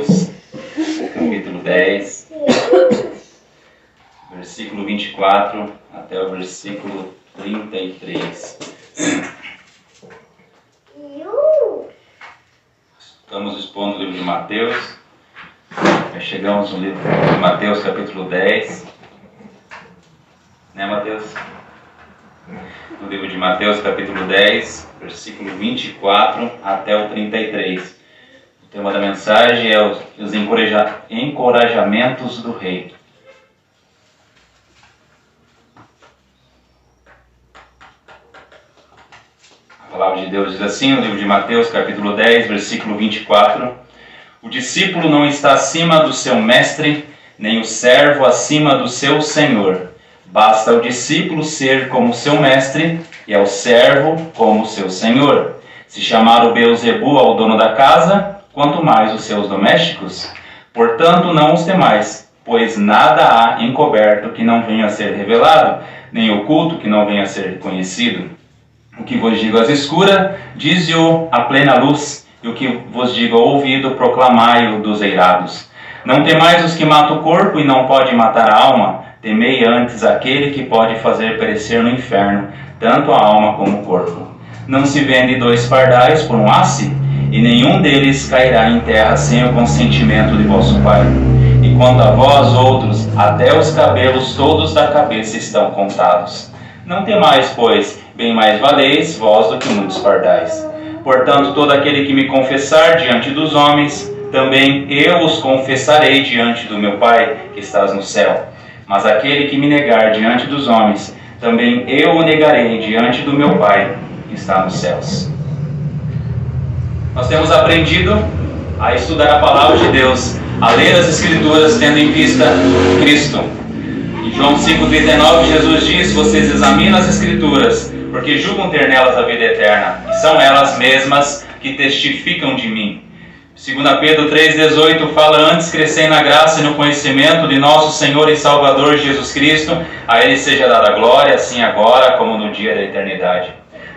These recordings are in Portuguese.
Mateus, capítulo 10, versículo 24 até o versículo 33. Estamos expondo o livro de Mateus. Já chegamos no livro de Mateus, capítulo 10. Né, Mateus? No livro de Mateus, capítulo 10, versículo 24 até o 33. O tema da mensagem é os encorajamentos do rei. A palavra de Deus diz assim, no livro de Mateus, capítulo 10, versículo 24: O discípulo não está acima do seu mestre, nem o servo acima do seu senhor. Basta o discípulo ser como seu mestre e ao servo como seu senhor. Se chamar o Beelzebul ao dono da casa, quanto mais os seus domésticos. Portanto, não os temais, pois nada há encoberto que não venha a ser revelado, nem oculto que não venha a ser conhecido. O que vos digo às escuras, dize-o à plena luz, e o que vos digo ao ouvido, proclamai-o dos eirados. Não temais os que matam o corpo e não podem matar a alma, temei antes aquele que pode fazer perecer no inferno, tanto a alma como o corpo. Não se vende 2 pardais por um asse, e nenhum deles cairá em terra sem o consentimento de vosso Pai. E quanto a vós outros, até os cabelos todos da cabeça estão contados. Não temais, pois, bem mais valeis vós do que muitos pardais. Portanto, todo aquele que me confessar diante dos homens, também eu os confessarei diante do meu Pai, que estás no céu. Mas aquele que me negar diante dos homens, também eu o negarei diante do meu Pai, que está nos céus. Nós temos aprendido a estudar a palavra de Deus, a ler as Escrituras tendo em vista Cristo. Em João 5,39, Jesus diz: vocês examinam as Escrituras, porque julgam ter nelas a vida eterna, e são elas mesmas que testificam de mim. 2 Pedro 3,18 fala: antes crescei na graça e no conhecimento de nosso Senhor e Salvador Jesus Cristo, a Ele seja dada a glória, assim agora como no dia da eternidade.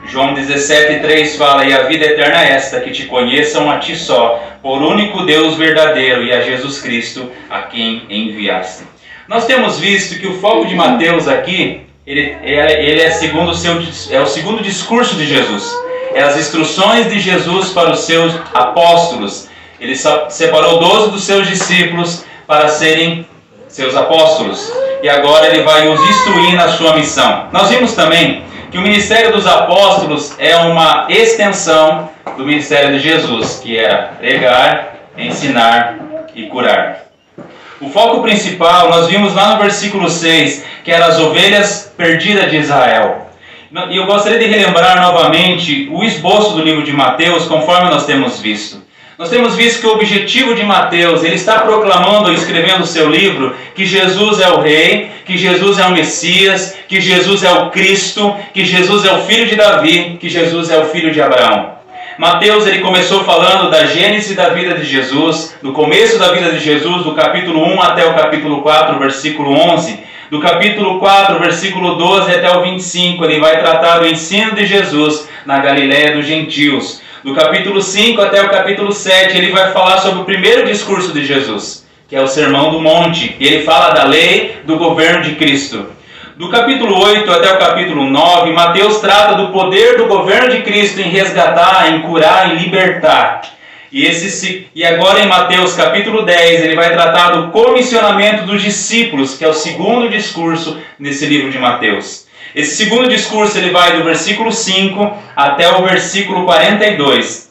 João 17,3 fala: e a vida eterna é esta, que te conheçam a ti só, por único Deus verdadeiro, e a Jesus Cristo, a quem enviaste. Nós temos visto que o foco de Mateus aqui, ele é o segundo discurso de Jesus. É as instruções de Jesus para os seus apóstolos. Ele separou 12 dos seus discípulos para serem seus apóstolos. E agora ele vai os instruir na sua missão. Nós vimos também que o ministério dos apóstolos é uma extensão do ministério de Jesus, que era pregar, ensinar e curar. O foco principal, nós vimos lá no versículo 6, que eram as ovelhas perdidas de Israel. E eu gostaria de relembrar novamente o esboço do livro de Mateus, conforme nós temos visto. Nós temos visto que o objetivo de Mateus, ele está proclamando, escrevendo o seu livro, que Jesus é o Rei, que Jesus é o Messias, que Jesus é o Cristo, que Jesus é o filho de Davi, que Jesus é o filho de Abraão. Mateus, ele começou falando da gênese da vida de Jesus, do começo da vida de Jesus, do capítulo 1 até o capítulo 4, versículo 11. Do capítulo 4, versículo 12 até o 25, ele vai tratar do ensino de Jesus na Galiléia dos gentios. Do capítulo 5 até o capítulo 7, ele vai falar sobre o primeiro discurso de Jesus, que é o Sermão do Monte. E ele fala da lei do governo de Cristo. Do capítulo 8 até o capítulo 9, Mateus trata do poder do governo de Cristo em resgatar, em curar, em libertar. E agora em Mateus capítulo 10, ele vai tratar do comissionamento dos discípulos, que é o segundo discurso nesse livro de Mateus. Esse segundo discurso ele vai do versículo 5 até o versículo 42.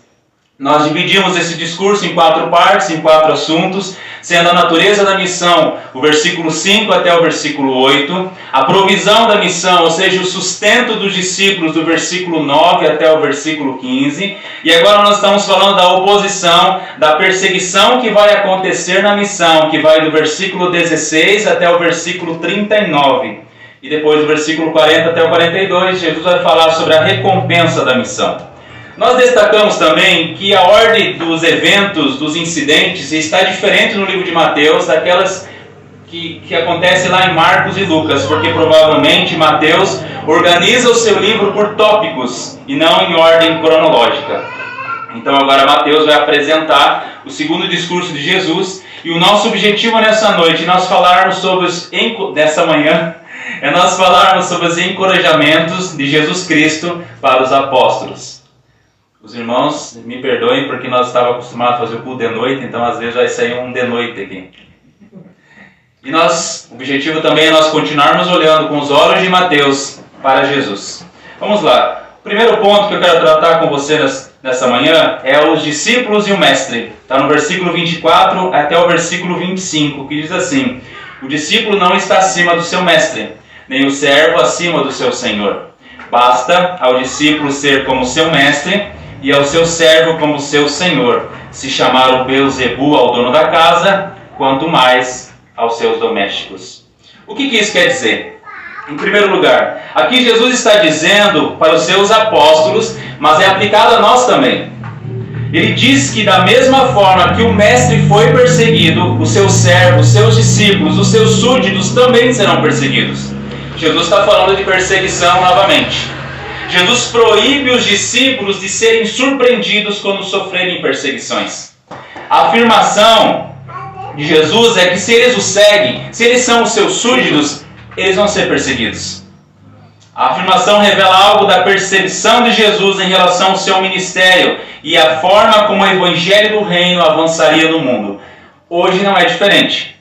Nós dividimos esse discurso em 4 partes, em 4 assuntos, sendo a natureza da missão, o versículo 5 até o versículo 8, a provisão da missão, ou seja, o sustento dos discípulos, do versículo 9 até o versículo 15, e agora nós estamos falando da oposição, da perseguição que vai acontecer na missão, que vai do versículo 16 até o versículo 39. E depois do versículo 40 até o 42, Jesus vai falar sobre a recompensa da missão. Nós destacamos também que a ordem dos eventos, dos incidentes, está diferente no livro de Mateus daquelas que acontece lá em Marcos e Lucas, porque provavelmente Mateus organiza o seu livro por tópicos e não em ordem cronológica. Então agora Mateus vai apresentar o segundo discurso de Jesus. E o nosso objetivo nessa noite, nós falarmos dessa manhã, é nós falarmos sobre os encorajamentos de Jesus Cristo para os apóstolos. Os irmãos me perdoem porque nós estávamos acostumados a fazer o culto de noite, então às vezes vai sair um de noite aqui. E o objetivo também é nós continuarmos olhando com os olhos de Mateus para Jesus. Vamos lá. O primeiro ponto que eu quero tratar com você nessa manhã é os discípulos e o mestre. Está no versículo 24 até o versículo 25, que diz assim: o discípulo não está acima do seu mestre, nem o servo acima do seu senhor. Basta ao discípulo ser como seu mestre e ao seu servo como seu senhor. Se chamar o Beelzebu ao dono da casa, quanto mais aos seus domésticos. O que isso quer dizer? Em primeiro lugar, aqui Jesus está dizendo para os seus apóstolos, mas é aplicado a nós também. Ele diz que da mesma forma que o mestre foi perseguido, os seus servos, os seus discípulos, os seus súditos também serão perseguidos. Jesus está falando de perseguição novamente. Jesus proíbe os discípulos de serem surpreendidos quando sofrerem perseguições. A afirmação de Jesus é que se eles o seguem, se eles são os seus súditos, eles vão ser perseguidos. A afirmação revela algo da percepção de Jesus em relação ao seu ministério e a forma como o evangelho do reino avançaria no mundo. Hoje não é diferente.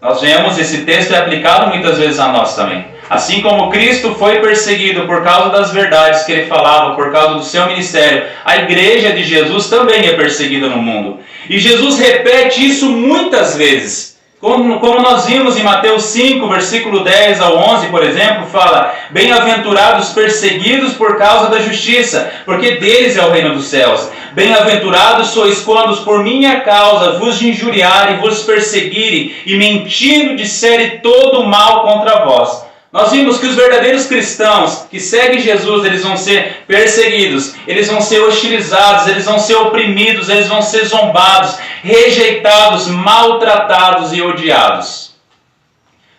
Nós vemos esse texto é aplicado muitas vezes a nós também. Assim como Cristo foi perseguido por causa das verdades que ele falava, por causa do seu ministério, a igreja de Jesus também é perseguida no mundo. E Jesus repete isso muitas vezes. Como nós vimos em Mateus 5, versículo 10 ao 11, por exemplo, fala: bem-aventurados perseguidos por causa da justiça, porque deles é o reino dos céus. Bem-aventurados sois quando por minha causa vos injuriarem, vos perseguirem e mentindo disserem todo mal contra vós. Nós vimos que os verdadeiros cristãos que seguem Jesus, eles vão ser perseguidos, eles vão ser hostilizados, eles vão ser oprimidos, eles vão ser zombados, rejeitados, maltratados e odiados.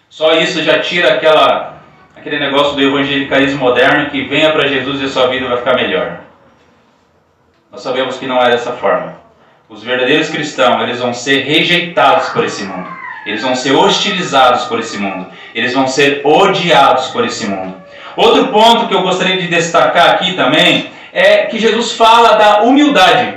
Só isso já tira aquele negócio do evangelicalismo moderno que venha para Jesus e a sua vida vai ficar melhor. Nós sabemos que não é dessa forma. Os verdadeiros cristãos, eles vão ser rejeitados por esse mundo. Eles vão ser hostilizados por esse mundo. Eles vão ser odiados por esse mundo. Outro ponto que eu gostaria de destacar aqui também é que Jesus fala da humildade.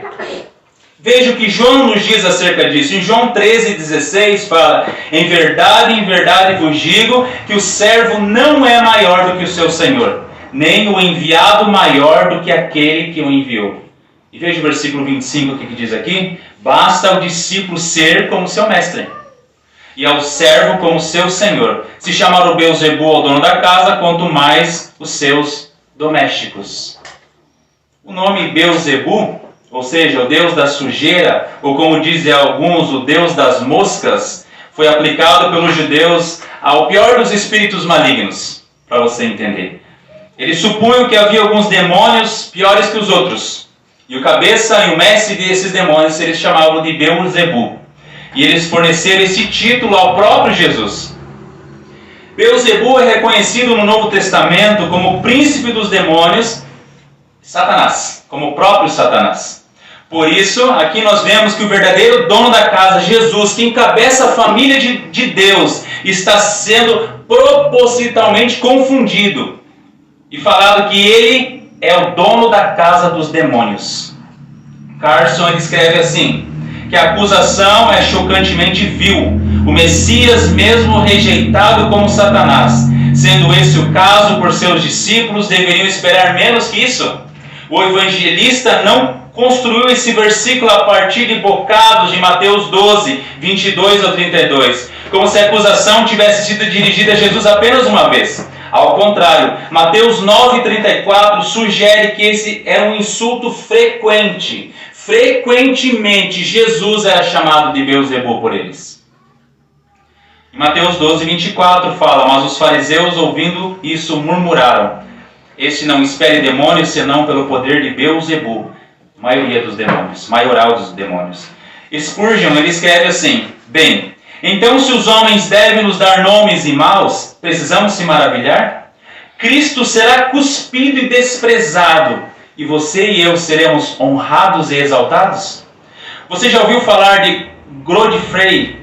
Veja o que João nos diz acerca disso. Em João 13,16 fala: em verdade vos digo que o servo não é maior do que o seu senhor, nem o enviado maior do que aquele que o enviou. E veja o versículo 25, o que diz aqui: basta ao discípulo ser como seu mestre, e ao servo como seu senhor. Se chamar o Beelzebu ao dono da casa, quanto mais os seus domésticos. O nome Beelzebu, ou seja, o deus da sujeira, ou como dizem alguns, o deus das moscas, foi aplicado pelos judeus ao pior dos espíritos malignos, para você entender. Eles supunham que havia alguns demônios piores que os outros. E o cabeça e o mestre desses demônios eles chamavam de Beelzebu. E eles forneceram esse título ao próprio Jesus. Beelzebu é reconhecido no Novo Testamento como o príncipe dos demônios, Satanás, como o próprio Satanás. Por isso, aqui nós vemos que o verdadeiro dono da casa, Jesus, que encabeça a família de Deus, está sendo propositalmente confundido e falado que ele é o dono da casa dos demônios. Carson escreve assim: que a acusação é chocantemente vil. O Messias mesmo rejeitado como Satanás. Sendo esse o caso, por seus discípulos deveriam esperar menos que isso? O evangelista não construiu esse versículo a partir de bocados de Mateus 12, 22 ao 32, como se a acusação tivesse sido dirigida a Jesus apenas uma vez. Ao contrário, Mateus 9, 34 sugere que esse era um insulto frequente. Frequentemente, Jesus era chamado de Beelzebu por eles. Em Mateus 12, 24 fala: mas os fariseus, ouvindo isso, murmuraram: este não espere demônios, senão pelo poder de Beelzebu, maioria dos demônios, maioral dos demônios. Spurgeon, ele escreve assim: bem, então se os homens devem nos dar nomes e maus, precisamos se maravilhar? Cristo será cuspido e desprezado, e você e eu seremos honrados e exaltados? Você já ouviu falar de Godfrey,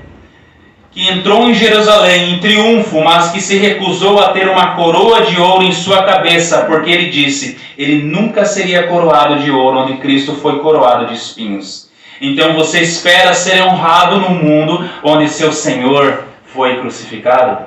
que entrou em Jerusalém em triunfo, mas que se recusou a ter uma coroa de ouro em sua cabeça, porque ele disse, ele nunca seria coroado de ouro, onde Cristo foi coroado de espinhos. Então você espera ser honrado no mundo onde seu Senhor foi crucificado?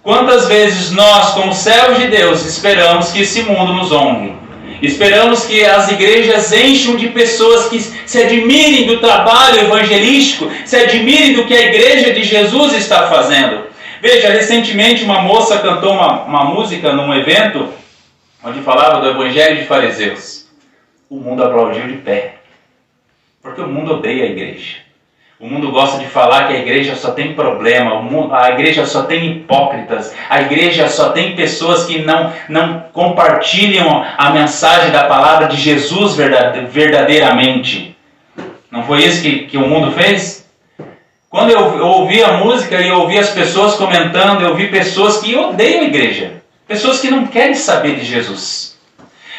Quantas vezes nós, como servos de Deus, esperamos que esse mundo nos honre? Esperamos que as igrejas encham de pessoas que se admirem do trabalho evangelístico, se admirem do que a igreja de Jesus está fazendo. Veja, recentemente uma moça cantou uma música num evento onde falava do evangelho de fariseus. O mundo aplaudiu de pé, porque o mundo odeia a igreja. O mundo gosta de falar que a igreja só tem problema, a igreja só tem hipócritas, a igreja só tem pessoas que não compartilham a mensagem da palavra de Jesus verdadeiramente. Não foi isso que o mundo fez? Quando eu ouvi a música e eu ouvi as pessoas comentando, eu vi pessoas que odeiam a igreja, pessoas que não querem saber de Jesus.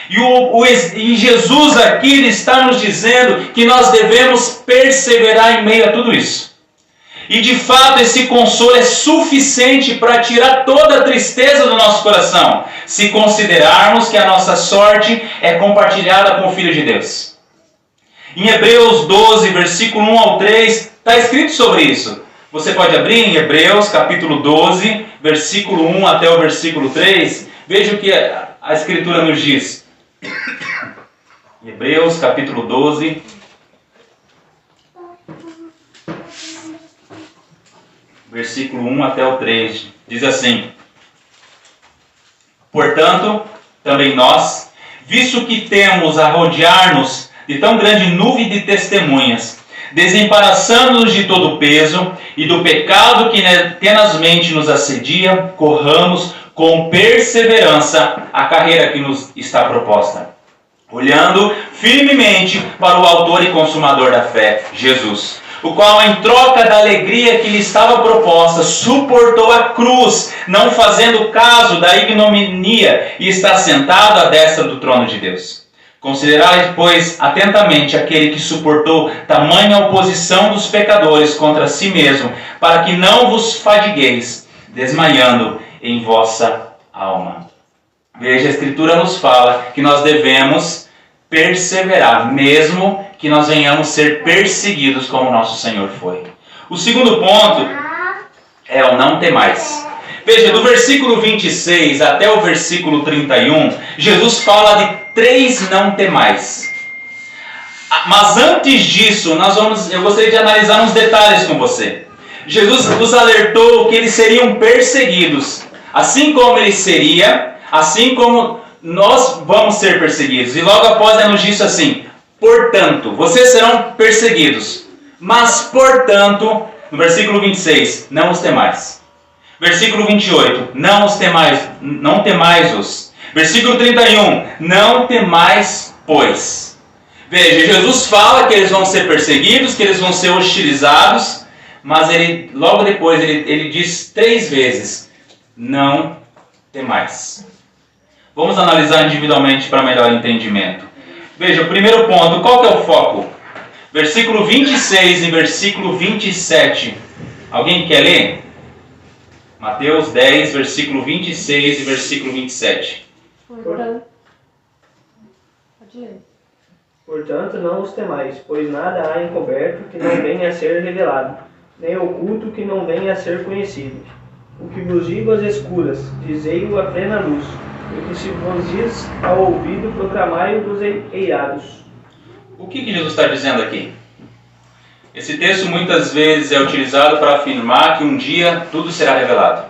E Jesus aqui ele está nos dizendo que nós devemos perseverar em meio a tudo isso. E de fato esse consolo é suficiente para tirar toda a tristeza do nosso coração, se considerarmos que a nossa sorte é compartilhada com o Filho de Deus. Em Hebreus 12, versículo 1 ao 3, está escrito sobre isso. Você pode abrir em Hebreus capítulo 12, versículo 1 até o versículo 3. Veja o que a Escritura nos diz. Hebreus capítulo 12, versículo 1 até o 3, diz assim: Portanto, também nós, visto que temos a rodear-nos de tão grande nuvem de testemunhas, desembaraçando-nos de todo o peso e do pecado que tenazmente nos assedia, corramos com perseverança a carreira que nos está proposta, olhando firmemente para o autor e consumador da fé, Jesus, o qual, em troca da alegria que lhe estava proposta, suportou a cruz, não fazendo caso da ignominia, e está sentado à destra do trono de Deus. Considerai, pois, atentamente aquele que suportou tamanha oposição dos pecadores contra si mesmo, para que não vos fadigueis, desmaiando em vossa alma. Veja, a Escritura nos fala que nós devemos perseverar, mesmo que nós venhamos ser perseguidos como nosso Senhor foi. O segundo ponto é o não temais. Veja, do versículo 26 até o versículo 31, Jesus fala de 3 não temais. Mas antes disso, eu gostaria de analisar uns detalhes com você. Jesus nos alertou que eles seriam perseguidos, assim como ele seria, assim como nós vamos ser perseguidos. E logo após ele nos disse assim: portanto, vocês serão perseguidos, mas portanto, no versículo 26, não os temais. Versículo 28, não os temais, não temais-os. Versículo 31, não temais, pois. Veja, Jesus fala que eles vão ser perseguidos, que eles vão ser hostilizados, mas logo depois ele diz 3 vezes, não temais. Vamos analisar individualmente para melhor entendimento. Veja, o primeiro ponto, qual que é o foco? Versículo 26 e versículo 27. Alguém quer ler? Mateus 10, versículo 26 e versículo 27. Portanto, não os temais, pois nada há encoberto que não venha a ser revelado, nem oculto que não venha a ser conhecido. O que vos digo às escuras, dizei-o à plena luz. O que se vos diz ao ouvido, proclamai-o dos eirados. O que Jesus está dizendo aqui? Esse texto muitas vezes é utilizado para afirmar que um dia tudo será revelado.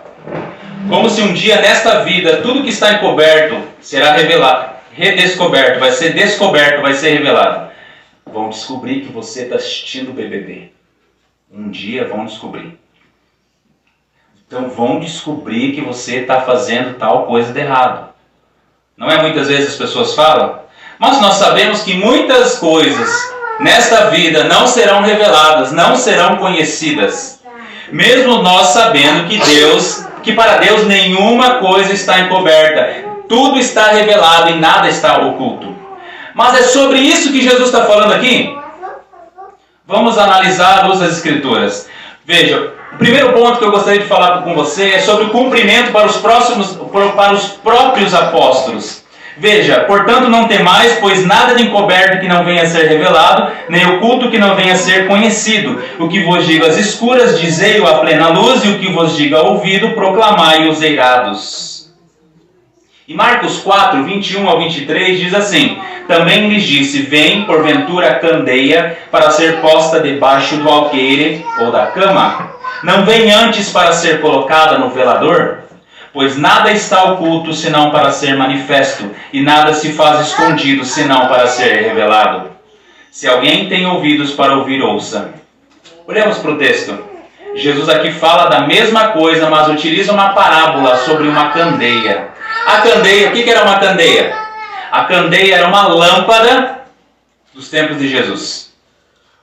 Como se um dia nesta vida tudo que está encoberto será revelado, redescoberto, vai ser descoberto, vai ser revelado. Vão descobrir que você está assistindo o BBB. Um dia vão descobrir. Então vão descobrir que você está fazendo tal coisa de errado. Não é muitas vezes as pessoas falam? Mas nós sabemos que muitas coisas nesta vida não serão reveladas, não serão conhecidas. Mesmo nós sabendo que para Deus nenhuma coisa está encoberta. Tudo está revelado e nada está oculto. Mas é sobre isso que Jesus está falando aqui? Vamos analisar à luz das Escrituras. Veja, o primeiro ponto que eu gostaria de falar com você é sobre o cumprimento para os próprios apóstolos. Veja, portanto não temais, pois nada de encoberto que não venha a ser revelado, nem oculto que não venha a ser conhecido. O que vos digo às escuras, dizei-o à plena luz, e o que vos digo ao ouvido, proclamai os eirados. E Marcos 4, 21 ao 23 diz assim: também lhes disse, vem porventura a candeia para ser posta debaixo do alqueire ou da cama? Não vem antes para ser colocada no velador? Pois nada está oculto senão para ser manifesto, e nada se faz escondido senão para ser revelado. Se alguém tem ouvidos para ouvir, ouça. Olhamos para o texto. Jesus aqui fala da mesma coisa, mas utiliza uma parábola sobre uma candeia. A candeia, o que era uma candeia? A candeia era uma lâmpada dos tempos de Jesus.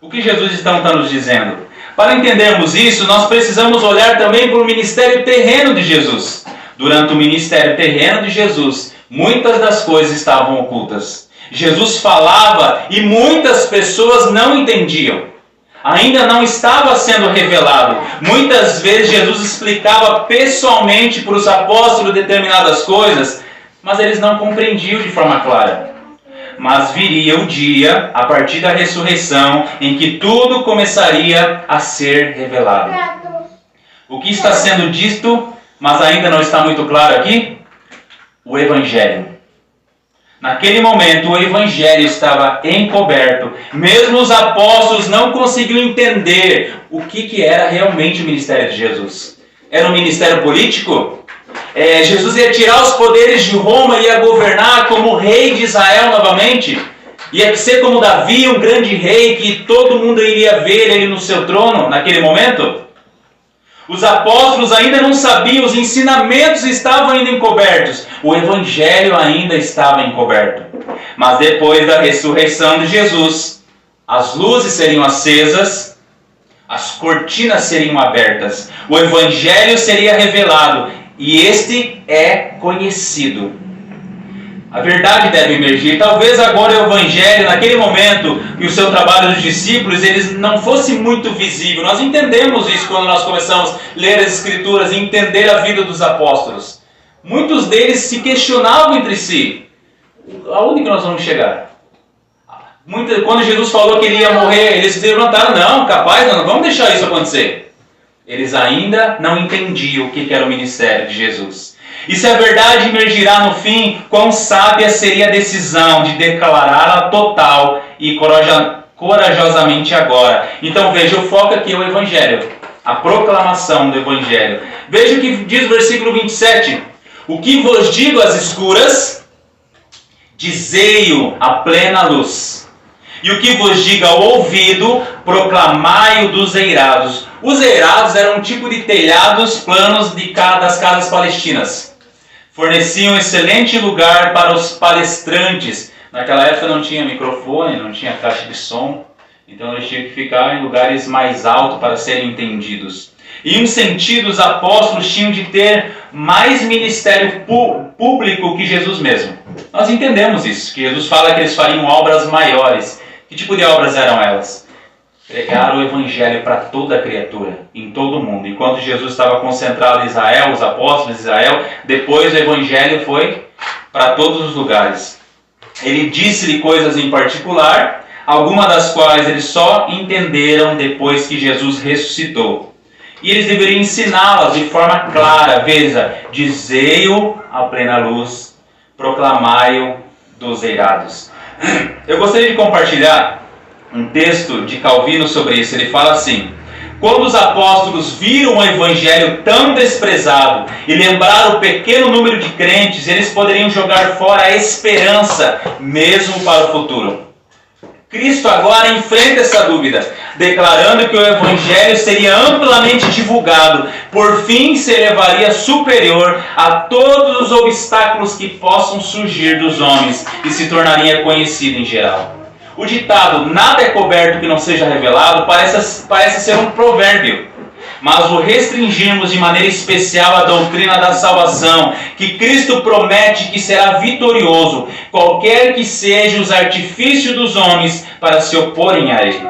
O que Jesus está nos dizendo? Para entendermos isso, nós precisamos olhar também para o ministério terreno de Jesus. Durante o ministério terreno de Jesus, muitas das coisas estavam ocultas. Jesus falava e muitas pessoas não entendiam. Ainda não estava sendo revelado. Muitas vezes Jesus explicava pessoalmente para os apóstolos determinadas coisas, mas eles não compreendiam de forma clara. Mas viria o dia, a partir da ressurreição, em que tudo começaria a ser revelado. O que está sendo dito, mas ainda não está muito claro aqui? O Evangelho. Naquele momento, o Evangelho estava encoberto. Mesmo os apóstolos não conseguiam entender o que era realmente o ministério de Jesus. Era um ministério político? Jesus ia tirar os poderes de Roma e ia governar como rei de Israel novamente? Ia ser como Davi, um grande rei que todo mundo iria ver ele no seu trono naquele momento? Os apóstolos ainda não sabiam, os ensinamentos estavam ainda encobertos, o Evangelho ainda estava encoberto. Mas depois da ressurreição de Jesus, as luzes seriam acesas, as cortinas seriam abertas, o Evangelho seria revelado e este é conhecido. A verdade deve emergir. Talvez agora o Evangelho, naquele momento, e o seu trabalho dos discípulos, eles não fosse muito visível. Nós entendemos isso quando nós começamos a ler as Escrituras e entender a vida dos apóstolos. Muitos deles se questionavam entre si. Aonde que nós vamos chegar? Quando Jesus falou que ele ia morrer, eles se levantaram. Não, capaz, não vamos deixar isso acontecer. Eles ainda não entendiam o que era o ministério de Jesus. E se a verdade emergirá no fim, quão sábia seria a decisão de declará-la total e corajosamente agora. Então veja, o foco aqui é o Evangelho, a proclamação do Evangelho. Veja o que diz o versículo 27. O que vos digo às escuras, dizei-o à plena luz. E o que vos diga ao ouvido, proclamai-o dos eirados. Os eirados eram um tipo de telhados planos das casas palestinas. Forneciam um excelente lugar para os palestrantes. Naquela época não tinha microfone, não tinha caixa de som. Então eles tinham que ficar em lugares mais altos para serem entendidos. E em um sentido, os apóstolos tinham de ter mais ministério público que Jesus mesmo. Nós entendemos isso, que Jesus fala que eles fariam obras maiores. Que tipo de obras eram elas? Pregar o Evangelho para toda a criatura, em todo o mundo. Enquanto Jesus estava concentrado em Israel, os apóstolos de Israel, depois o Evangelho foi para todos os lugares. Ele disse-lhe coisas em particular, algumas das quais eles só entenderam depois que Jesus ressuscitou. E eles deveriam ensiná-las de forma clara. Veja, dizei-o à plena luz, proclamai-o dos eirados. Eu gostaria de compartilhar um texto de Calvino sobre isso. Ele fala assim: quando os apóstolos viram o Evangelho tão desprezado e lembraram o pequeno número de crentes, eles poderiam jogar fora a esperança, mesmo para o futuro. Cristo agora enfrenta essa dúvida, declarando que o Evangelho seria amplamente divulgado, por fim se elevaria superior a todos os obstáculos que possam surgir dos homens e se tornaria conhecido em geral. O ditado, nada é coberto que não seja revelado, parece ser um provérbio. Mas o restringirmos de maneira especial a doutrina da salvação, que Cristo promete que será vitorioso, qualquer que sejam os artifícios dos homens para se oporem a Ele.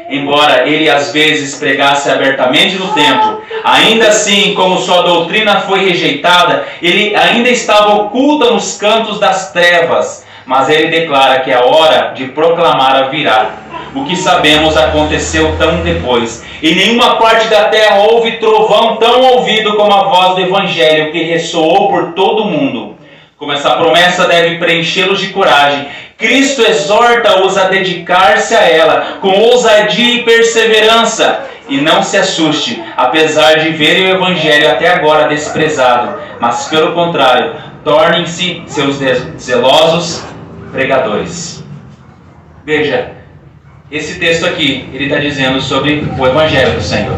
Embora ele às vezes pregasse abertamente no templo, ainda assim, como sua doutrina foi rejeitada, ele ainda estava oculto nos cantos das trevas. Mas ele declara que a hora de proclamar virá. O que sabemos aconteceu tão depois. Em nenhuma parte da terra houve trovão tão ouvido como a voz do Evangelho, que ressoou por todo o mundo. Como essa promessa deve preenchê-los de coragem, Cristo exorta-os a dedicar-se a ela com ousadia e perseverança. E não se assuste, apesar de verem o Evangelho até agora desprezado, mas pelo contrário, tornem-se seus zelosos pregadores. Veja, esse texto aqui, ele está dizendo sobre o Evangelho do Senhor,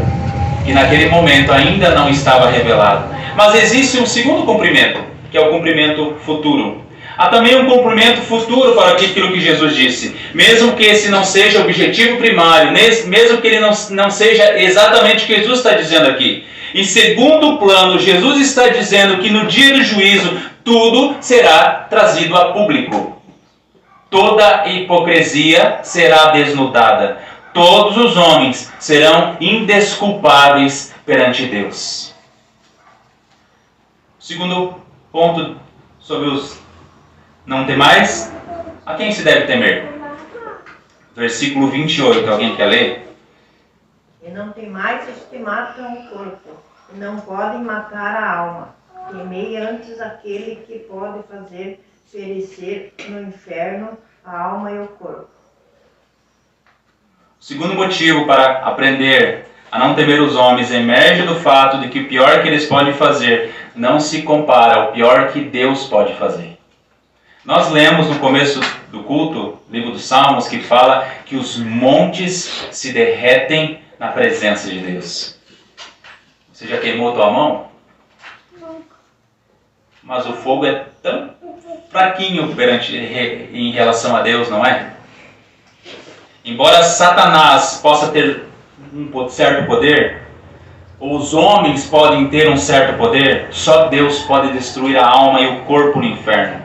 que naquele momento ainda não estava revelado. Mas existe um segundo cumprimento, que é o cumprimento futuro. Há também um cumprimento futuro para aquilo que Jesus disse. Mesmo que esse não seja o objetivo primário, mesmo que ele não seja exatamente o que Jesus está dizendo aqui. Em segundo plano, Jesus está dizendo que no dia do juízo, tudo será trazido a público. Toda hipocrisia será desnudada. Todos os homens serão indesculpáveis perante Deus. Segundo ponto sobre os não temais, a quem se deve temer? Versículo 28, alguém quer ler? E não temais os que matam o corpo, e não podem matar a alma. Temei antes aquele que pode fazer perecer no inferno a alma e o corpo. O segundo motivo para aprender a não temer os homens emerge do fato de que o pior que eles podem fazer não se compara ao pior que Deus pode fazer. Nós lemos no começo do culto, o livro dos Salmos, que fala que os montes se derretem na presença de Deus. Você já queimou a tua mão? Mas o fogo é tão fraquinho em relação a Deus, não é? Embora Satanás possa ter um certo poder, ou os homens podem ter um certo poder, só Deus pode destruir a alma e o corpo no inferno.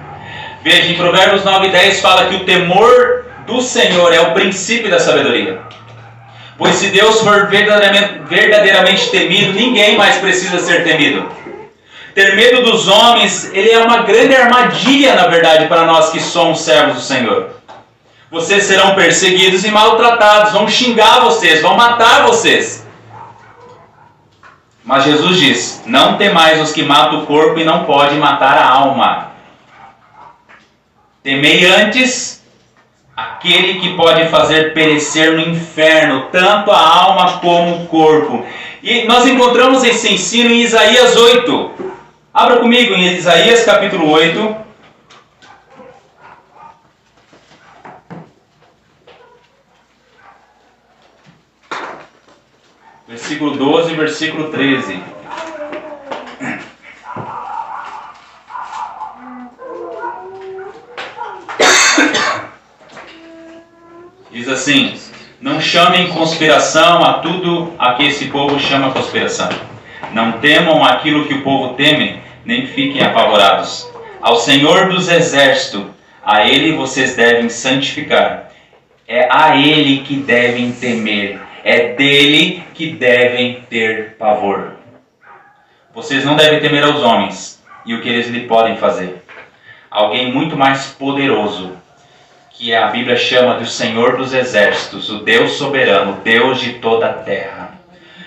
Veja, em Provérbios 9:10 fala que o temor do Senhor é o princípio da sabedoria. Pois se Deus for verdadeiramente temido, ninguém mais precisa ser temido. Ter medo dos homens, ele é uma grande armadilha, na verdade, para nós que somos servos do Senhor. Vocês serão perseguidos e maltratados, vão xingar vocês, vão matar vocês. Mas Jesus diz, não temais os que matam o corpo e não podem matar a alma. Temei antes aquele que pode fazer perecer no inferno, tanto a alma como o corpo. E nós encontramos esse ensino em Isaías 8. Abra comigo em Isaías capítulo 8. Versículo 12 e versículo 13. Diz assim, não chamem conspiração a tudo a que esse povo chama conspiração. Não temam aquilo que o povo teme, nem fiquem apavorados. Ao Senhor dos Exércitos, a Ele vocês devem santificar. É a Ele que devem temer. É dele que devem ter pavor. Vocês não devem temer aos homens e o que eles lhe podem fazer. Alguém muito mais poderoso, que a Bíblia chama de o Senhor dos Exércitos, o Deus soberano, o Deus de toda a terra.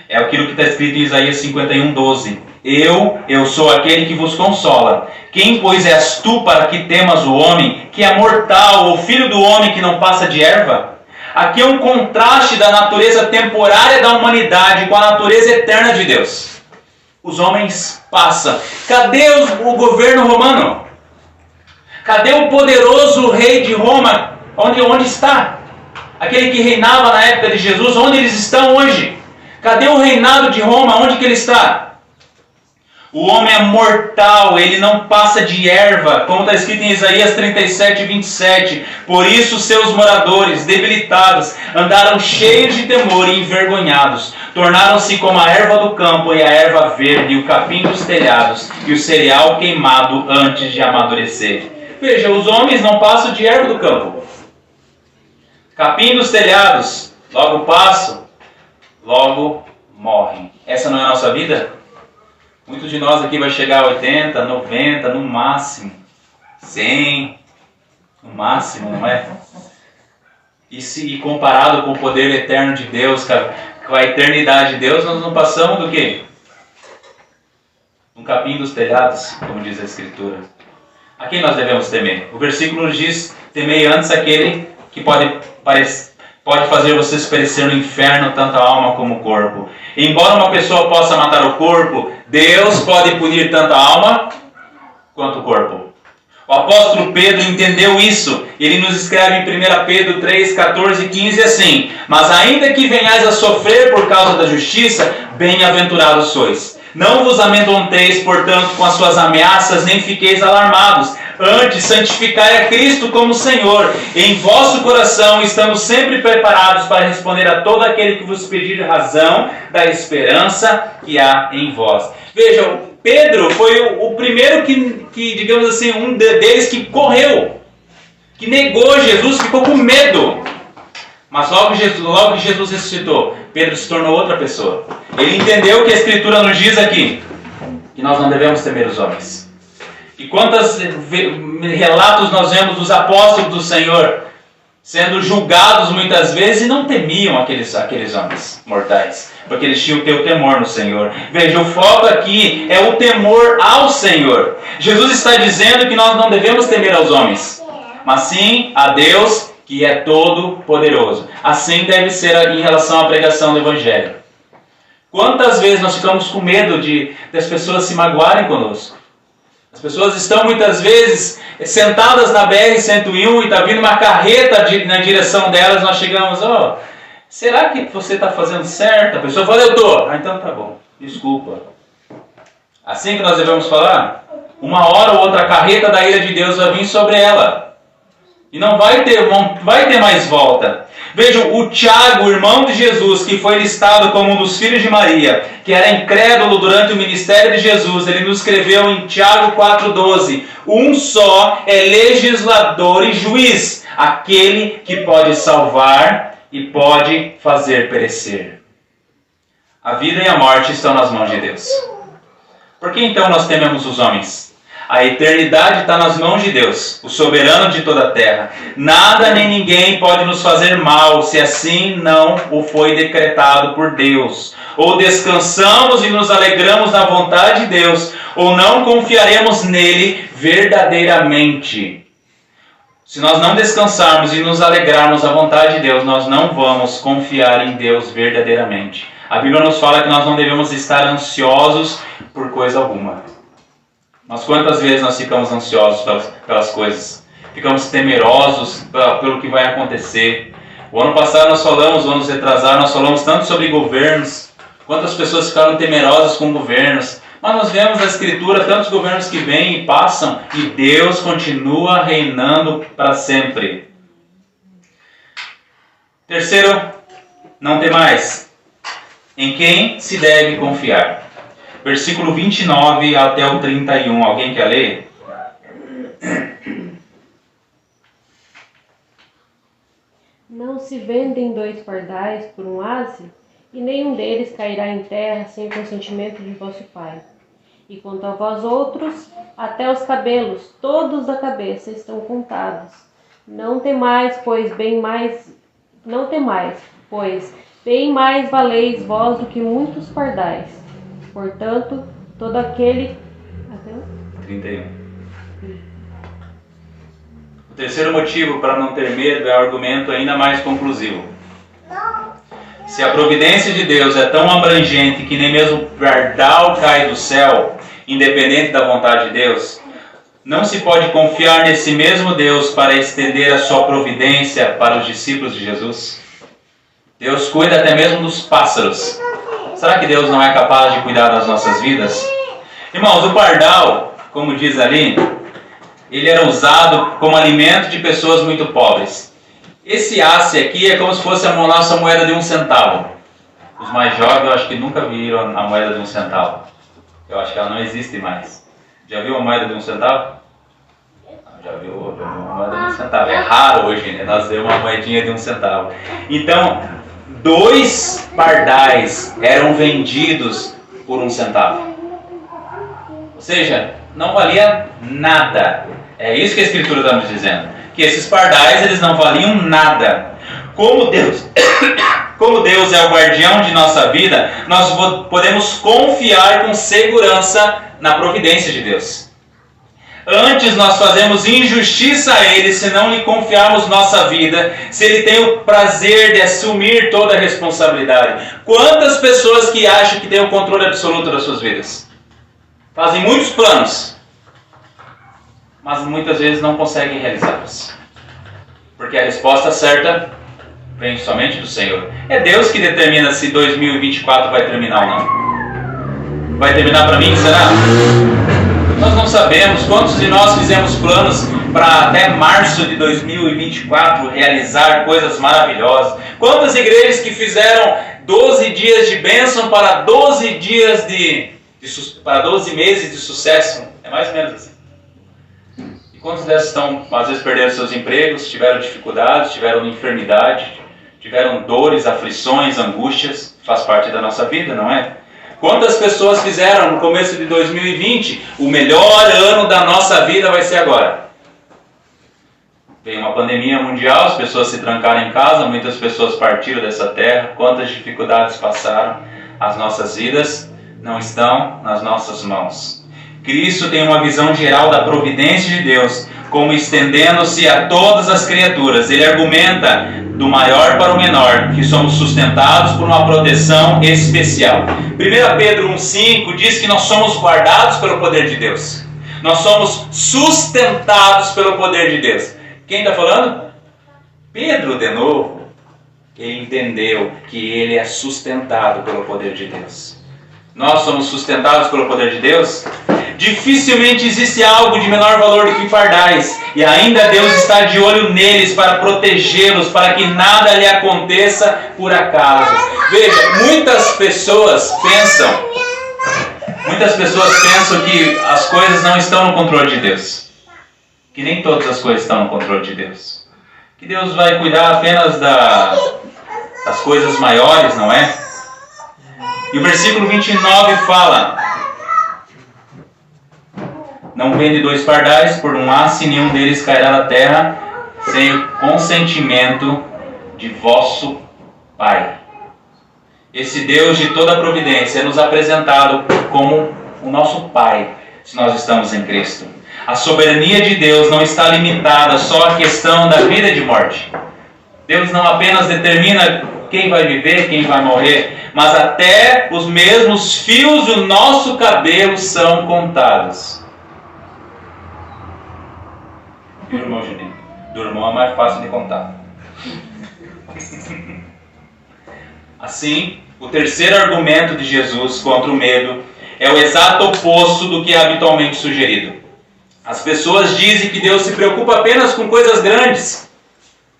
É aquilo que está escrito em Isaías 51:12. Eu sou aquele que vos consola. Quem, pois, és tu para que temas o homem, que é mortal, o filho do homem que não passa de erva? Aqui é um contraste da natureza temporária da humanidade com a natureza eterna de Deus. Os homens passam. Cadê o governo romano? Cadê o poderoso rei de Roma? Onde está? Aquele que reinava na época de Jesus, onde eles estão hoje? Cadê o reinado de Roma? Onde que ele está? O homem é mortal, ele não passa de erva, como está escrito em Isaías 37:27. Por isso seus moradores, debilitados, andaram cheios de temor e envergonhados. Tornaram-se como a erva do campo e a erva verde, e o capim dos telhados, e o cereal queimado antes de amadurecer. Veja, os homens não passam de erva do campo. Capim dos telhados, logo passam, logo morrem. Essa não é a nossa vida? Muitos de nós aqui vai chegar a 80, 90, no máximo 100, no máximo, não é? E comparado com o poder eterno de Deus, com a eternidade de Deus, nós não passamos do quê? Um capim dos telhados, como diz a Escritura. A quem nós devemos temer? O versículo nos diz: temei antes aquele que pode fazer vocês perecer no inferno, tanto a alma como o corpo. E embora uma pessoa possa matar o corpo, Deus pode punir tanto a alma quanto o corpo. O apóstolo Pedro entendeu isso. Ele nos escreve em 1 Pedro 3, 14 e 15 assim: mas ainda que venhais a sofrer por causa da justiça, bem-aventurados sois. Não vos amedronteis, portanto, com as suas ameaças, nem fiqueis alarmados. Antes, santificai a Cristo como Senhor. Em vosso coração estamos sempre preparados para responder a todo aquele que vos pedir razão da esperança que há em vós. Vejam, Pedro foi o primeiro que, digamos assim, um deles que correu, que negou Jesus, ficou com medo. Mas logo que Jesus ressuscitou, Pedro se tornou outra pessoa. Ele entendeu o que a Escritura nos diz aqui, que nós não devemos temer os homens. E quantos relatos nós vemos dos apóstolos do Senhor sendo julgados muitas vezes e não temiam aqueles homens mortais, porque eles tinham que ter o temor no Senhor. Veja, o foco aqui é o temor ao Senhor. Jesus está dizendo que nós não devemos temer aos homens, mas sim a Deus, que é todo poderoso. Assim deve ser em relação à pregação do Evangelho. Quantas vezes nós ficamos com medo das pessoas se magoarem conosco? As pessoas estão muitas vezes sentadas na BR-101 e está vindo uma carreta na direção delas. Nós chegamos: será que você está fazendo certo? A pessoa fala: eu estou. Então tá bom, desculpa. Assim que nós devemos falar? Uma hora ou outra a carreta da ira de Deus vai vir sobre ela. E não vai ter mais volta. Vejam, o Tiago, o irmão de Jesus, que foi listado como um dos filhos de Maria, que era incrédulo durante o ministério de Jesus, ele nos escreveu em Tiago 4,12: um só é legislador e juiz, aquele que pode salvar e pode fazer perecer. A vida e a morte estão nas mãos de Deus. Por que então nós tememos os homens? A eternidade está nas mãos de Deus, o soberano de toda a terra. Nada nem ninguém pode nos fazer mal, se assim não o foi decretado por Deus. Ou descansamos e nos alegramos na vontade de Deus, ou não confiaremos nele verdadeiramente. Se nós não descansarmos e nos alegrarmos na vontade de Deus, nós não vamos confiar em Deus verdadeiramente. A Bíblia nos fala que nós não devemos estar ansiosos por coisa alguma. Mas quantas vezes nós ficamos ansiosos pelas coisas? Ficamos temerosos pelo que vai acontecer. O ano passado nós falamos, o ano retrasado, nós falamos tanto sobre governos. Quantas pessoas ficaram temerosas com governos. Mas nós vemos na Escritura tantos governos que vêm e passam e Deus continua reinando para sempre. Terceiro, não temais. Em quem se deve confiar? Versículo 29 até o 31. Alguém quer ler? Não se vendem 2 pardais por um aze, e nenhum deles cairá em terra sem o consentimento de vosso Pai. E quanto a vós outros, até os cabelos, todos da cabeça, estão contados. Não temais, pois bem mais valeis vós do que muitos pardais. Portanto, todo aquele... Até 31. O terceiro motivo para não ter medo é um argumento ainda mais conclusivo. Se a providência de Deus é tão abrangente que nem mesmo pardal cai do céu, independente da vontade de Deus, não se pode confiar nesse mesmo Deus para estender a sua providência para os discípulos de Jesus? Deus cuida até mesmo dos pássaros. Será que Deus não é capaz de cuidar das nossas vidas? Irmãos, o pardal, como diz ali, ele era usado como alimento de pessoas muito pobres. Esse asse aqui é como se fosse a nossa moeda de 1 centavo. Os mais jovens eu acho que nunca viram a moeda de 1 centavo. Eu acho que ela não existe mais. Já viu uma moeda de 1 centavo? Já viu uma moeda de 1 centavo. É raro hoje, né? Nós vemos uma moedinha de 1 centavo. Então, 2 pardais eram vendidos por 1 centavo. Ou seja, não valia nada. É isso que a Escritura está nos dizendo. Que esses pardais, eles não valiam nada. Como Deus é o guardião de nossa vida, nós podemos confiar com segurança na providência de Deus. Antes nós fazemos injustiça a Ele se não lhe confiarmos nossa vida, se Ele tem o prazer de assumir toda a responsabilidade. Quantas pessoas que acham que têm o controle absoluto das suas vidas? Fazem muitos planos, mas muitas vezes não conseguem realizá-los. Porque a resposta certa vem somente do Senhor. É Deus que determina se 2024 vai terminar ou não. Vai terminar para mim, será? Nós não sabemos. Quantos de nós fizemos planos para até março de 2024 realizar coisas maravilhosas? Quantas igrejas que fizeram 12 dias de bênção para 12 dias para 12 meses de sucesso? É mais ou menos assim. E quantos dessas às vezes perderam seus empregos, tiveram dificuldades, tiveram enfermidade, tiveram dores, aflições, angústias? Faz parte da nossa vida, não é? Quantas pessoas fizeram no começo de 2020, o melhor ano da nossa vida vai ser agora? Veio uma pandemia mundial, as pessoas se trancaram em casa, muitas pessoas partiram dessa terra. Quantas dificuldades passaram? As nossas vidas não estão nas nossas mãos. Cristo tem uma visão geral da providência de Deus, como estendendo-se a todas as criaturas. Ele argumenta do maior para o menor, que somos sustentados por uma proteção especial. 1 Pedro 1,5 diz que nós somos guardados pelo poder de Deus. Nós somos sustentados pelo poder de Deus. Quem está falando? Pedro, de novo. Ele entendeu que ele é sustentado pelo poder de Deus. Nós somos sustentados pelo poder de Deus? Dificilmente existe algo de menor valor do que pardais, e ainda Deus está de olho neles para protegê-los, para que nada lhe aconteça por acaso. Veja, muitas pessoas pensam que as coisas não estão no controle de Deus, que nem todas as coisas estão no controle de Deus, que Deus vai cuidar apenas das coisas maiores, não é? E o versículo 29 fala: não vende 2 pardais por 1 asse, nenhum deles cairá na terra sem o consentimento de vosso Pai. Esse Deus de toda a providência é nos apresentado como o nosso Pai, se nós estamos em Cristo. A soberania de Deus não está limitada só à questão da vida e de morte. Deus não apenas determina quem vai viver, quem vai morrer, mas até os mesmos fios do nosso cabelo são contados. Viu, irmão Juninho? Do irmão é mais fácil de contar. Assim, o terceiro argumento de Jesus contra o medo é o exato oposto do que é habitualmente sugerido. As pessoas dizem que Deus se preocupa apenas com coisas grandes.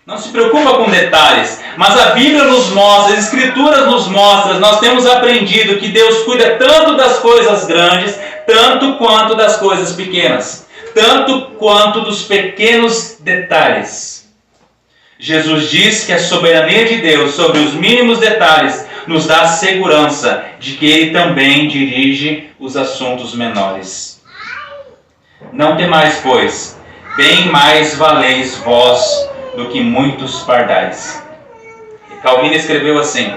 Não se preocupa com detalhes. Mas a Bíblia nos mostra, as Escrituras nos mostram, nós temos aprendido que Deus cuida tanto das coisas grandes, tanto quanto das coisas pequenas. Tanto quanto dos pequenos detalhes. Jesus diz que a soberania de Deus sobre os mínimos detalhes nos dá a segurança de que Ele também dirige os assuntos menores. Não temais, pois, bem mais valeis vós do que muitos pardais. Calvino escreveu assim: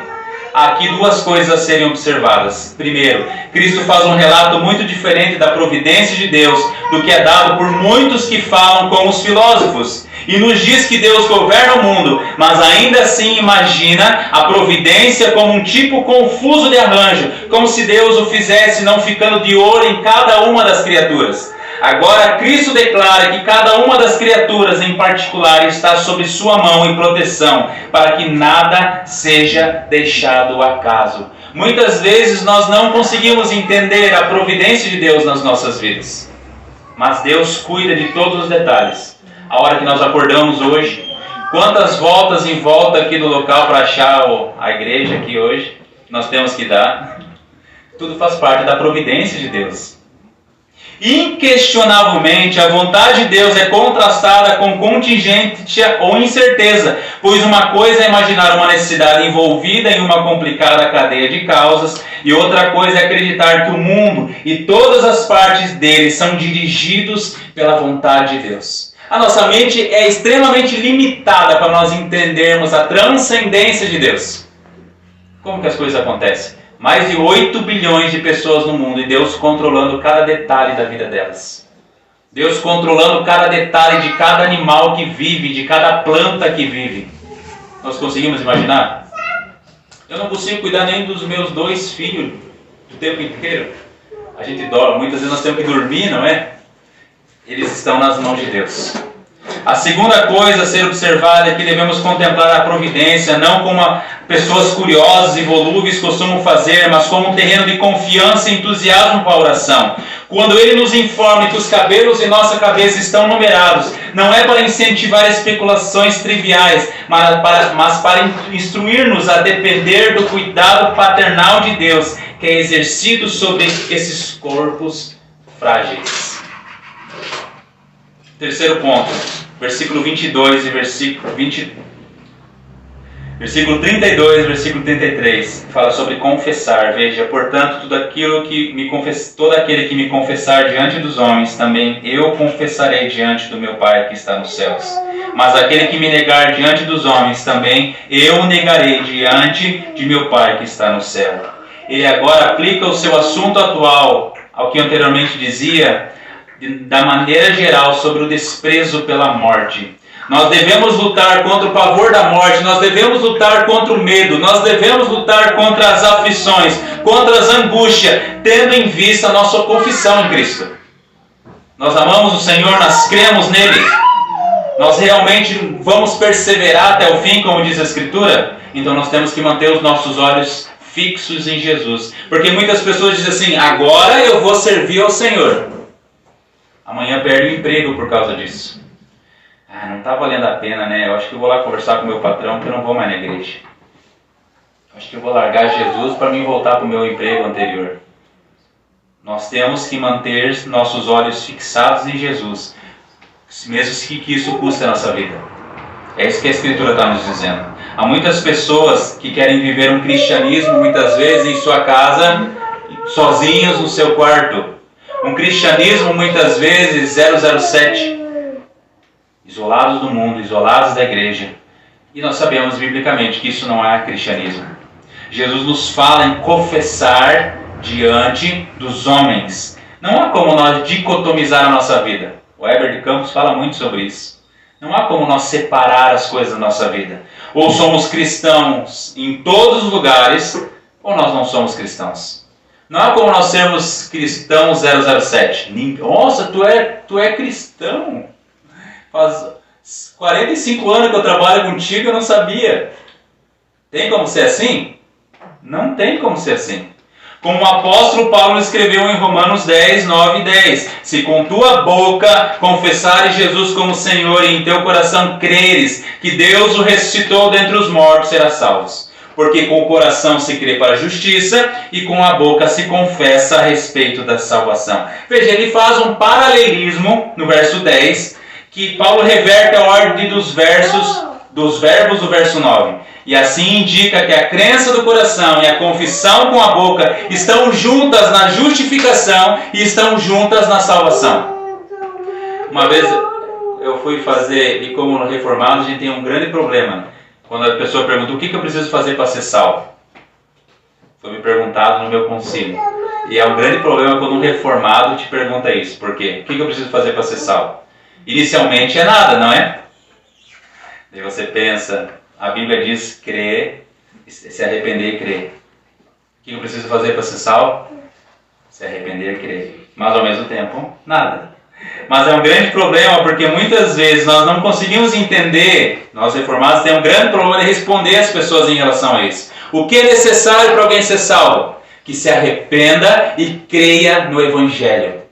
há aqui 2 coisas a serem observadas. Primeiro, Cristo faz um relato muito diferente da providência de Deus do que é dado por muitos que falam como os filósofos. E nos diz que Deus governa o mundo, mas ainda assim imagina a providência como um tipo confuso de arranjo, como se Deus o fizesse não ficando de olho em cada uma das criaturas. Agora Cristo declara que cada uma das criaturas em particular está sob sua mão e proteção, para que nada seja deixado ao acaso. Muitas vezes nós não conseguimos entender a providência de Deus nas nossas vidas, mas Deus cuida de todos os detalhes. A hora que nós acordamos hoje, quantas voltas em volta aqui do local para achar a igreja aqui hoje, nós temos que dar. Tudo faz parte da providência de Deus. Inquestionavelmente, a vontade de Deus é contrastada com contingência ou incerteza, pois uma coisa é imaginar uma necessidade envolvida em uma complicada cadeia de causas, e outra coisa é acreditar que o mundo e todas as partes dele são dirigidos pela vontade de Deus. A nossa mente é extremamente limitada para nós entendermos a transcendência de Deus. Como que as coisas acontecem? Mais de 8 bilhões de pessoas no mundo e Deus controlando cada detalhe da vida delas. Deus controlando cada detalhe de cada animal que vive, de cada planta que vive. Nós conseguimos imaginar? Eu não consigo cuidar nem dos meus 2 filhos o tempo inteiro. A gente dorme, muitas vezes nós temos que dormir, não é? Eles estão nas mãos de Deus. A segunda coisa a ser observada é que devemos contemplar a providência, não como pessoas curiosas e volúveis costumam fazer, mas como um terreno de confiança e entusiasmo para a oração. Quando Ele nos informa que os cabelos em nossa cabeça estão numerados, não é para incentivar especulações triviais, mas para instruir-nos a depender do cuidado paternal de Deus, que é exercido sobre esses corpos frágeis. Terceiro ponto, versículo 22 e versículo 32 e versículo 33, fala sobre confessar. Veja, portanto, todo aquele que me confessar diante dos homens, também eu confessarei diante do meu Pai que está nos céus. Mas aquele que me negar diante dos homens, também eu negarei diante de meu Pai que está no céu. Ele agora aplica o seu assunto atual ao que anteriormente dizia, da maneira geral, sobre o desprezo pela morte. Nós devemos lutar contra o pavor da morte, nós devemos lutar contra o medo, nós devemos lutar contra as aflições, contra as angústias, tendo em vista a nossa confissão em Cristo. Nós amamos o Senhor, nós cremos nele, nós realmente vamos perseverar até o fim, como diz a Escritura. Então nós temos que manter os nossos olhos fixos em Jesus, porque muitas pessoas dizem assim: agora eu vou servir ao Senhor. Amanhã perde o emprego por causa disso. Não está valendo a pena, né? Eu acho que eu vou lá conversar com o meu patrão, porque eu não vou mais na igreja. Eu acho que eu vou largar Jesus para mim voltar para o meu emprego anterior. Nós temos que manter nossos olhos fixados em Jesus, mesmo que isso custe a nossa vida. É isso que a Escritura está nos dizendo. Há muitas pessoas que querem viver um cristianismo, muitas vezes em sua casa, sozinhos no seu quarto. Um cristianismo muitas vezes 007, isolados do mundo, isolados da igreja. E nós sabemos biblicamente que isso não é cristianismo. Jesus nos fala em confessar diante dos homens. Não há como nós dicotomizar a nossa vida. O Heber de Campos fala muito sobre isso. Não há como nós separar as coisas da nossa vida. Ou somos cristãos em todos os lugares, ou nós não somos cristãos. Não há como nós sermos cristãos 007. Nossa, tu é cristão. Faz 45 anos que eu trabalho contigo e eu não sabia. Tem como ser assim? Não tem como ser assim. Como o apóstolo Paulo escreveu em Romanos 10, 9 e 10. Se com tua boca confessares Jesus como Senhor e em teu coração creres que Deus o ressuscitou dentre os mortos, serás salvos. Porque com o coração se crê para a justiça e com a boca se confessa a respeito da salvação. Veja, ele faz um paralelismo no verso 10, que Paulo reverte a ordem dos verbos do verso 9. E assim indica que a crença do coração e a confissão com a boca estão juntas na justificação e estão juntas na salvação. Uma vez eu fui fazer, e como reformado a gente tem um grande problema. Quando a pessoa pergunta: o que eu preciso fazer para ser salvo? Foi me perguntado no meu concílio. E é um grande problema quando um reformado te pergunta isso. Por quê? O que eu preciso fazer para ser salvo? Inicialmente é nada, não é? Daí você pensa, a Bíblia diz crer, se arrepender e crer. O que eu preciso fazer para ser salvo? Se arrepender e crer. Mas ao mesmo tempo, nada. Mas é um grande problema, porque muitas vezes nós não conseguimos entender, nós reformados temos um grande problema de responder às pessoas em relação a isso. O que é necessário para alguém ser salvo? Que se arrependa e creia no Evangelho.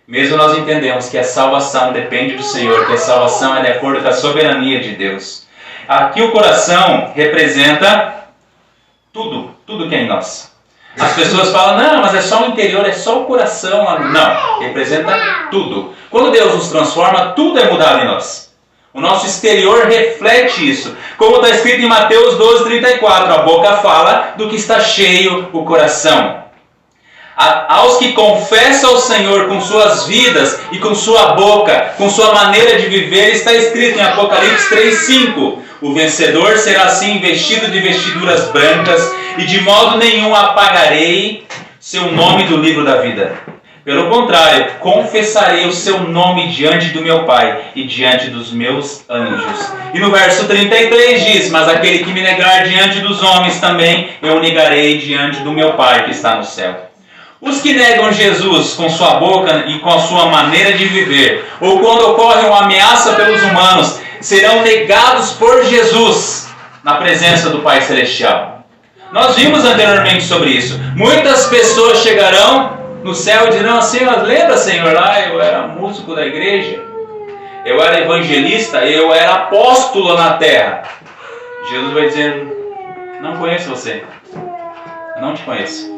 Mesmo nós entendemos que a salvação depende do Senhor, que a salvação é de acordo com a soberania de Deus. Aqui o coração representa tudo que é em nós. As pessoas falam, não, mas é só o interior, é só o coração. Não, representa tudo. Quando Deus nos transforma, tudo é mudado em nós. O nosso exterior reflete isso. Como está escrito em Mateus 12:34, a boca fala do que está cheio o coração. Aos que confessam ao Senhor com suas vidas e com sua boca, com sua maneira de viver, está escrito em Apocalipse 3:5. O vencedor será assim vestido de vestiduras brancas e de modo nenhum apagarei seu nome do livro da vida. Pelo contrário, confessarei o seu nome diante do meu Pai e diante dos meus anjos. E no verso 33 diz, mas aquele que me negar diante dos homens também eu negarei diante do meu Pai que está no céu. Os que negam Jesus com sua boca e com a sua maneira de viver, ou quando ocorre uma ameaça pelos humanos, serão negados por Jesus na presença do Pai Celestial. Nós vimos anteriormente sobre isso. Muitas pessoas chegarão no céu e dirão assim, lembra, Senhor, lá eu era músico da igreja, eu era evangelista, eu era apóstolo na terra. Jesus vai dizer, não conheço você, eu não te conheço.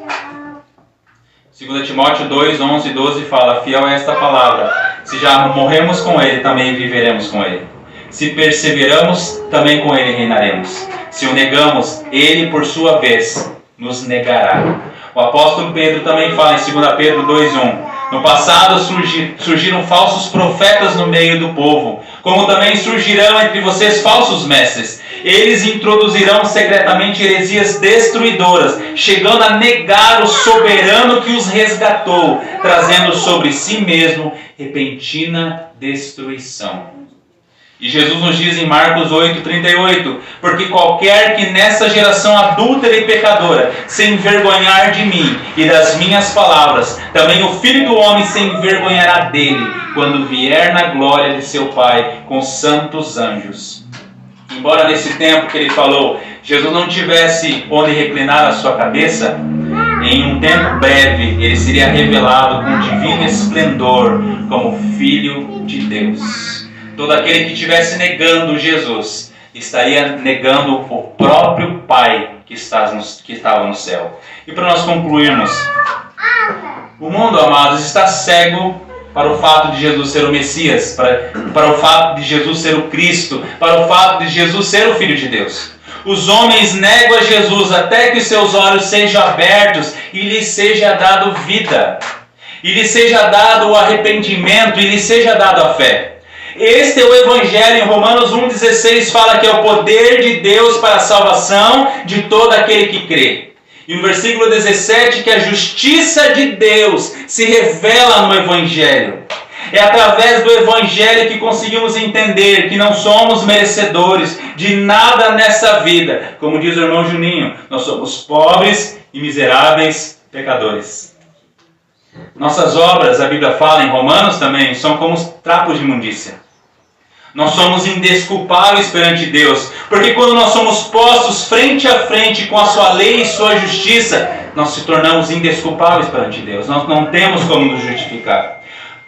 2 Timóteo 2, 11 e 12 fala, fiel é esta palavra, se já morremos com ele, também viveremos com ele. Se perseveramos, também com ele reinaremos. Se o negamos, ele por sua vez nos negará. O apóstolo Pedro também fala em 2 Pedro 2:1. No passado surgiram falsos profetas no meio do povo, como também surgirão entre vocês falsos mestres. Eles introduzirão secretamente heresias destruidoras, chegando a negar o soberano que os resgatou, trazendo sobre si mesmo repentina destruição. E Jesus nos diz em Marcos 8:38, porque qualquer que nessa geração adúltera e pecadora se envergonhar de mim e das minhas palavras, também o Filho do Homem se envergonhará dele, quando vier na glória de seu Pai com os santos anjos. Embora nesse tempo que ele falou, Jesus não tivesse onde reclinar a sua cabeça, em um tempo breve ele seria revelado com divino esplendor como Filho de Deus. Todo aquele que estivesse negando Jesus estaria negando o próprio Pai que estava no céu. E para nós concluirmos, o mundo, amados, está cego para o fato de Jesus ser o Messias, para o fato de Jesus ser o Cristo, para o fato de Jesus ser o Filho de Deus. Os homens negam a Jesus até que os seus olhos sejam abertos e lhes seja dado vida, e lhes seja dado o arrependimento, e lhes seja dado a fé. Este é o Evangelho. Em Romanos 1,16 fala que é o poder de Deus para a salvação de todo aquele que crê. E no versículo 17 que a justiça de Deus se revela no Evangelho. É através do Evangelho que conseguimos entender que não somos merecedores de nada nessa vida. Como diz o irmão Juninho, nós somos pobres e miseráveis pecadores. Nossas obras, a Bíblia fala em Romanos também, são como os trapos de imundícia. Nós somos indesculpáveis perante Deus, porque quando nós somos postos frente a frente com a sua lei e sua justiça, nós se tornamos indesculpáveis perante Deus. Nós não temos como nos justificar.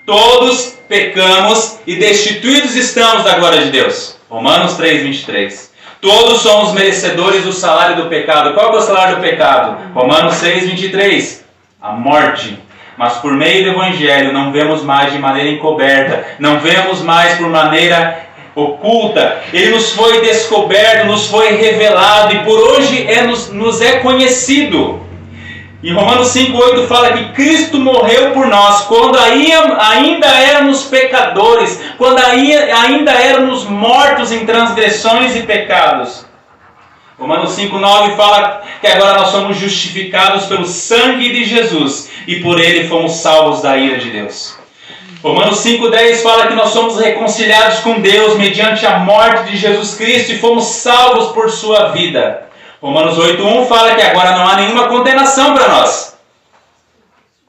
Todos pecamos e destituídos estamos da glória de Deus. Romanos 3:23. Todos somos merecedores do salário do pecado. Qual é o salário do pecado? Romanos 6:23. A morte. Mas por meio do Evangelho não vemos mais de maneira encoberta, não vemos mais por maneira oculta. Ele nos foi descoberto, nos foi revelado e por hoje nos é conhecido. Em Romanos 5:8 fala que Cristo morreu por nós quando ainda éramos pecadores, quando ainda éramos mortos em transgressões e pecados. Romanos 5:9 fala que agora nós somos justificados pelo sangue de Jesus e por ele fomos salvos da ira de Deus. Romanos 5:10 fala que nós somos reconciliados com Deus mediante a morte de Jesus Cristo e fomos salvos por sua vida. Romanos 8:1 fala que agora não há nenhuma condenação para nós.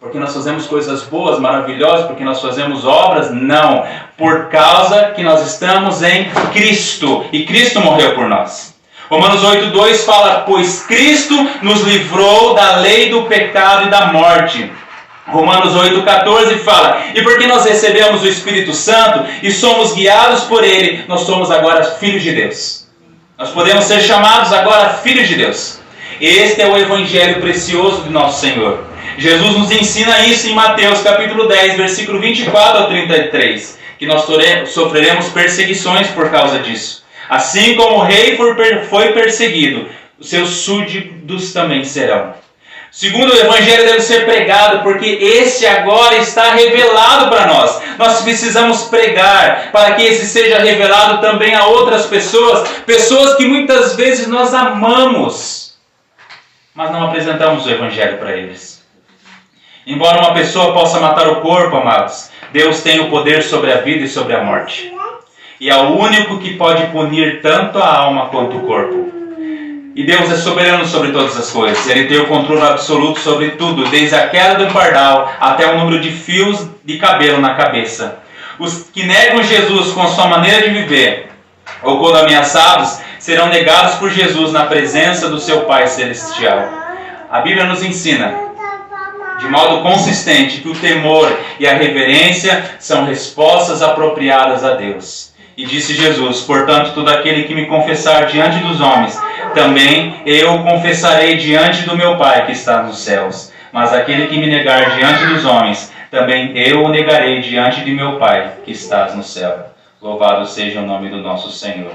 Porque nós fazemos coisas boas, maravilhosas, porque nós fazemos obras? Não. Por causa que nós estamos em Cristo e Cristo morreu por nós. Romanos 8:2 fala, pois Cristo nos livrou da lei do pecado e da morte. Romanos 8:14 fala, e porque nós recebemos o Espírito Santo e somos guiados por ele, nós somos agora filhos de Deus. Nós podemos ser chamados agora filhos de Deus. Este é o evangelho precioso de nosso Senhor. Jesus nos ensina isso em Mateus capítulo 10, versículo 24 a 33, que nós sofreremos perseguições por causa disso. Assim como o rei foi perseguido, os seus súditos também serão. Segundo, o evangelho deve ser pregado, porque esse agora está revelado para nós. Nós precisamos pregar para que esse seja revelado também a outras pessoas, pessoas que muitas vezes nós amamos, mas não apresentamos o evangelho para eles. Embora uma pessoa possa matar o corpo, amados, Deus tem o poder sobre a vida e sobre a morte. E é o único que pode punir tanto a alma quanto o corpo. E Deus é soberano sobre todas as coisas. Ele tem o controle absoluto sobre tudo, desde a queda do pardal até o número de fios de cabelo na cabeça. Os que negam Jesus com a sua maneira de viver, ou quando ameaçados, serão negados por Jesus na presença do seu Pai Celestial. A Bíblia nos ensina, de modo consistente, que o temor e a reverência são respostas apropriadas a Deus. E disse Jesus: portanto, todo aquele que me confessar diante dos homens, também eu confessarei diante do meu Pai que está nos céus. Mas aquele que me negar diante dos homens, também eu o negarei diante de meu Pai que está no céu. Louvado seja o nome do nosso Senhor.